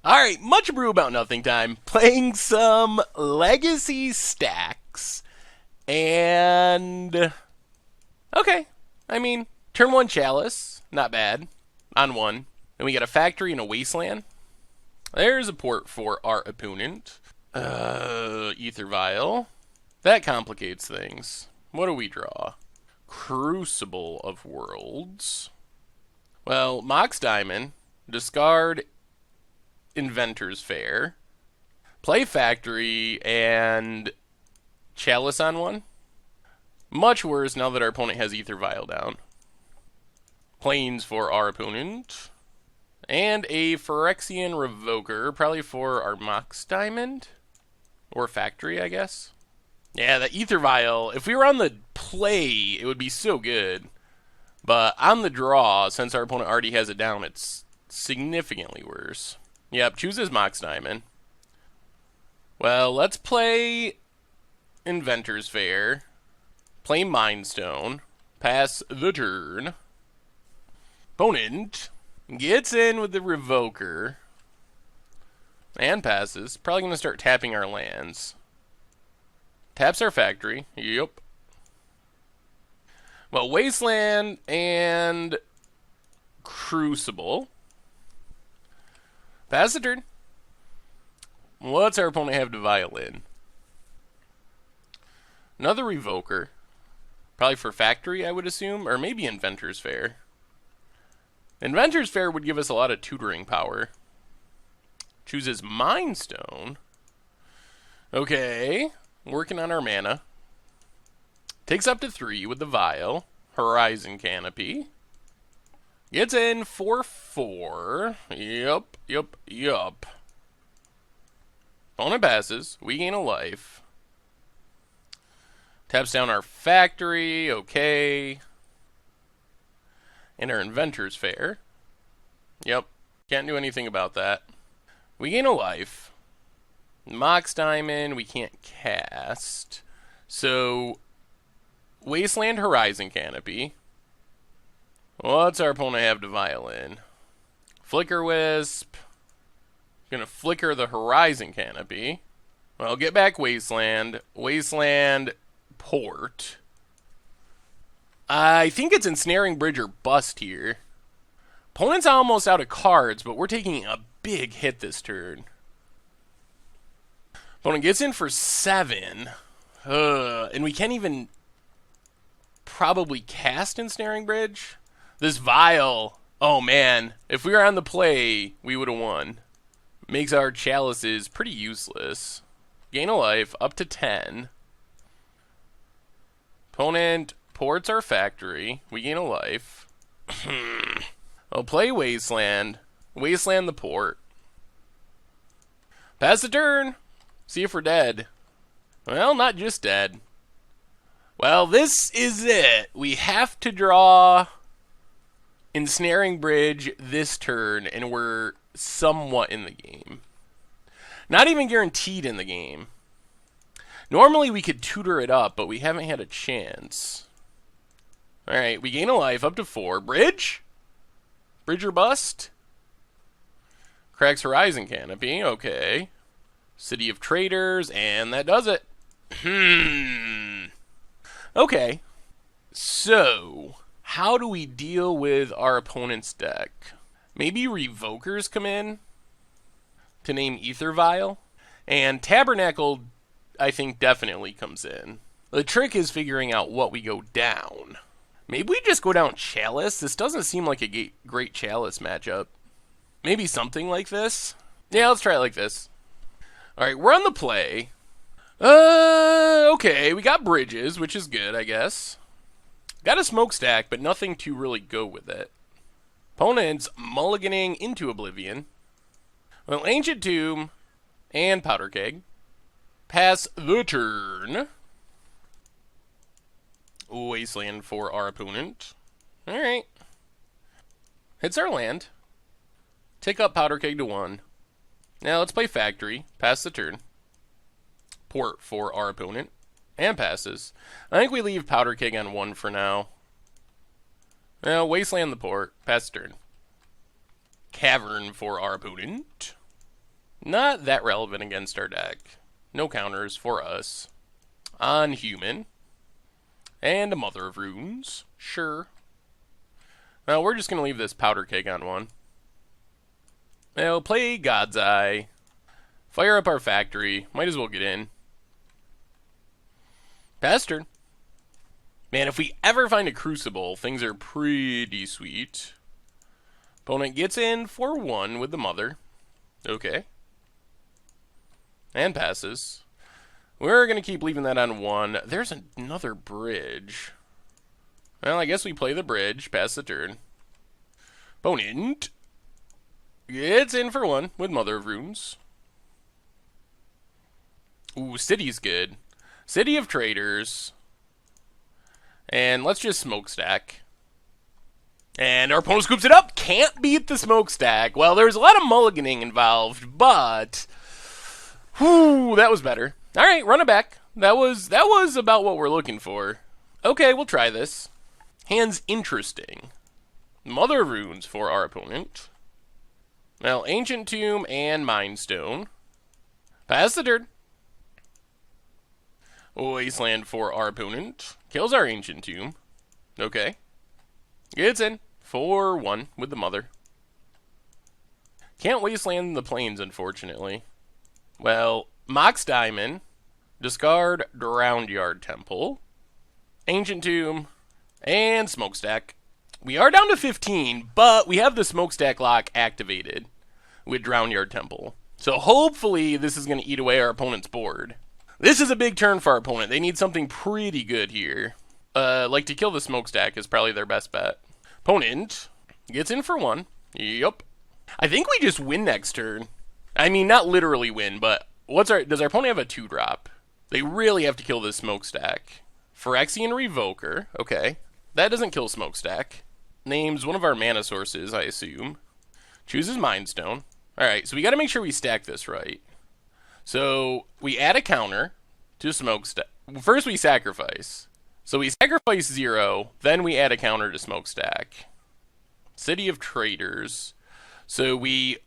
Alright, much brew about nothing time. Playing some Legacy Stax. And. Okay. I mean, turn one Chalice. Not bad. On one. Then we got a Factory and a Wasteland. There's a port for our opponent. Ether Vial. That complicates things. What do we draw? Crucible of Worlds. Well, Mox Diamond. Discard Inventor's Fair. Play Factory and Chalice on one. Much worse now that our opponent has Ether Vial down. Plains for our opponent. And a Phyrexian Revoker, probably for our Mox Diamond. Or Factory, I guess. Yeah, the Ether Vial, if we were on the play, it would be so good. But on the draw, since our opponent already has it down, it's significantly worse. Yep, chooses Mox Diamond. Well, let's play Inventor's Fair. Play Mind Stone. Pass the turn. Opponent gets in with the Revoker. And passes. Probably going to start tapping our lands. Taps our Factory. Yep. Well, Wasteland and Crucible. Pass the turn. What's our opponent have to violin? Another Revoker. Probably for Factory, I would assume. Or maybe Inventor's Fair. Inventor's Fair would give us a lot of tutoring power. Chooses Mind Stone. Okay. Working on our mana. Takes up to 3 with the Vial. Horizon Canopy. Gets in for 4. Yup. Opponent passes. We gain a life. Taps down our Factory. Okay. And our Inventor's Fair. Yep. Can't do anything about that. We gain a life. Mox Diamond, we can't cast. So, Wasteland Horizon Canopy. What's our opponent have to violin? Flicker Wisp. Gonna flicker the Horizon Canopy. Well, get back Wasteland. Wasteland Port. I think it's Ensnaring Bridge or Bust here. Opponent's almost out of cards, but we're taking a big hit this turn. Opponent gets in for 7. And we can't even probably cast Ensnaring Bridge. This Vial. Oh man. If we were on the play, we would have won. Makes our chalices pretty useless. Gain a life up to 10. Opponent ports our Factory. We gain a life. I'll play Wasteland. Wasteland the port. Pass the turn. See if we're dead. Well, not just dead. Well, this is it. We have to draw Ensnaring Bridge this turn, and we're somewhat in the game. Not even guaranteed in the game. Normally we could tutor it up, but we haven't had a chance. Alright, we gain a life up to 4. Bridge? Bridge or bust? Cracks Horizon Canopy, okay. City of Traders, and that does it. Okay. So, how do we deal with our opponent's deck? Maybe Revokers come in to name Ether Vial. And Tabernacle, I think, definitely comes in. The trick is figuring out what we go down. Maybe we just go down Chalice. This doesn't seem like a great Chalice matchup. Maybe something like this. Yeah, let's try it like this. Alright, we're on the play. Okay, we got bridges, which is good, I guess. Got a Smokestack, but nothing to really go with it. Opponent's mulliganing into Oblivion. Well, Ancient Tomb and Powder Keg. Pass the turn. Wasteland for our opponent. Alright. Hits our land. Take up Powder Keg to 1. Now let's play Factory. Pass the turn. Port for our opponent. And passes. I think we leave Powder Keg on 1 for now. Now, Wasteland the port. Pass the turn. Cavern for our opponent. Not that relevant against our deck. No counters for us. On human. And a Mother of Runes. Sure. Now we're just going to leave this powder keg on one. Now play God's Eye. Fire up our factory. Might as well get in. Pass turn. Man, if we ever find a Crucible, things are pretty sweet. Opponent gets in for 1 with the Mother. Okay. And passes. We're going to keep leaving that on 1. There's another bridge. Well, I guess we play the bridge. Pass the turn. Opponent gets in for 1 with Mother of Runes. Ooh, City's good. City of Traders. And let's just Smokestack. And our opponent scoops it up. Can't beat the Smokestack. Well, there's a lot of mulliganing involved, but whew, that was better. All right, run it back. That was about what we're looking for. Okay, we'll try this. Hand's interesting. Mother of Runes for our opponent. Well, Ancient Tomb and Mind Stone. Pass the turn. Wasteland for our opponent. Kills our Ancient Tomb. Okay. Gets in for 1 with the Mother. Can't Wasteland the Plains, unfortunately. Well, Mox Diamond. Discard Drowned Yard Temple. Ancient Tomb. And Smokestack. We are down to 15, but we have the Smokestack lock activated with Drowned Yard Temple. So hopefully this is going to eat away our opponent's board. This is a big turn for our opponent. They need something pretty good here. Like to kill the Smokestack is probably their best bet. Opponent gets in for 1. Yup. I think we just win next turn. I mean, not literally win, but does our opponent have a 2-drop? They really have to kill this Smokestack. Phyrexian Revoker. Okay. That doesn't kill Smokestack. Names one of our mana sources, I assume. Chooses Mind Stone. Alright, so we got to make sure we stack this right. So we add a counter to Smokestack. First we sacrifice. So we sacrifice 0, then we add a counter to Smokestack. City of Traders. So we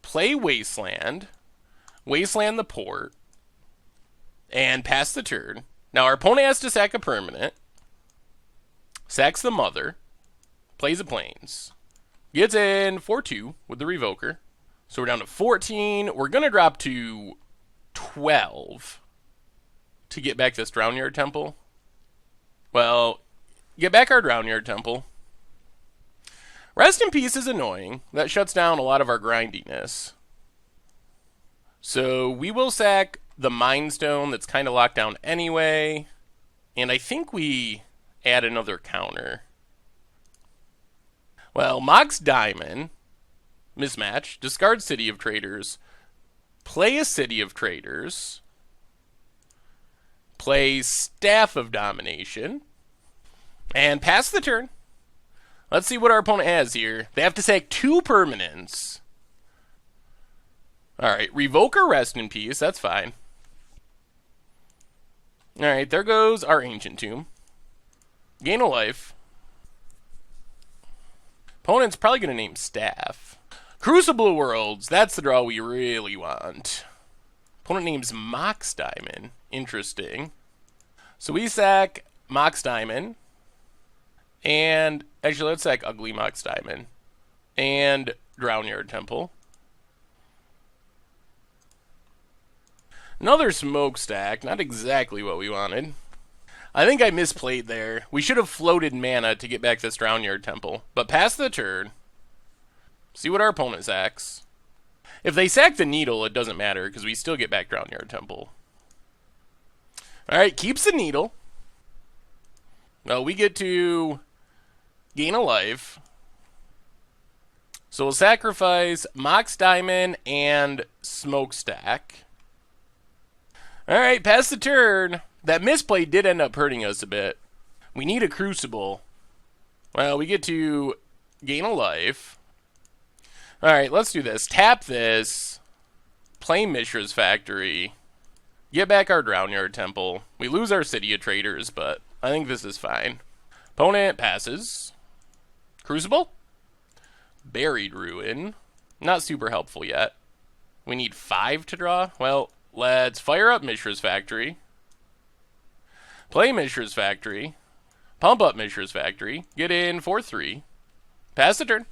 play Wasteland. Wasteland the port. And pass the turn. Now our opponent has to sack a permanent. Sacks the Mother. Plays a Plains. Gets in for 2 with the Revoker. So we're down to 14. We're going to drop to 12 to get back this Drowned Yard Temple. Well, get back our Drowned Yard Temple. Rest in Peace is annoying. That shuts down a lot of our grindiness. So we will sack the Mind Stone that's kind of locked down anyway. And I think we add another counter. Well, Mox Diamond. Mismatch. Discard City of Traders. Play a City of Traders. Play Staff of Domination. And pass the turn. Let's see what our opponent has here. They have to sack 2 permanents. Alright, Revoker Rest in Peace. That's fine. Alright, there goes our Ancient Tomb. Gain a life. Opponent's probably going to name Staff. Crucible Worlds. That's the draw we really want. Opponent names Mox Diamond. Interesting. So we sack Mox Diamond. And actually, let's sack Ugly Mox Diamond. And Drowned Yard Temple. Another Smokestack. Not exactly what we wanted. I think I misplayed there. We should have floated mana to get back this Drowned Yard Temple. But pass the turn. See what our opponent sacks. If they sack the Needle, it doesn't matter, because we still get back Drowned Yard Temple. Alright, keeps the Needle. Well, we get to gain a life. So we'll sacrifice Mox Diamond and Smokestack. Alright, pass the turn. That misplay did end up hurting us a bit. We need a Crucible. Well, we get to gain a life. Alright, let's do this. Tap this. Play Mishra's Factory. Get back our Drowned Yard Temple. We lose our City of Traders, but I think this is fine. Opponent passes. Crucible. Buried Ruin. Not super helpful yet. We need 5 to draw. Well, let's fire up Mishra's Factory. Play Mishra's Factory. Pump up Mishra's Factory. Get in 4-3. Pass the turn.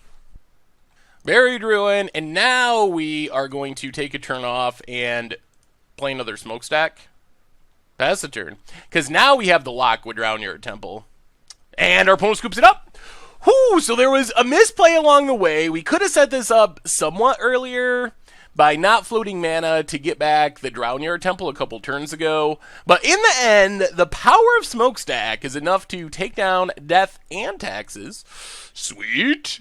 Buried Ruin. And now we are going to take a turn off and play another Smokestack. Pass the turn. Because now we have the lock with Drowned Temple. And our opponent scoops it up. Whoo! So there was a misplay along the way. We could have set this up somewhat earlier by not floating mana to get back the Drowned Temple a couple turns ago. But in the end, the power of Smokestack is enough to take down Death and Taxes. Sweet!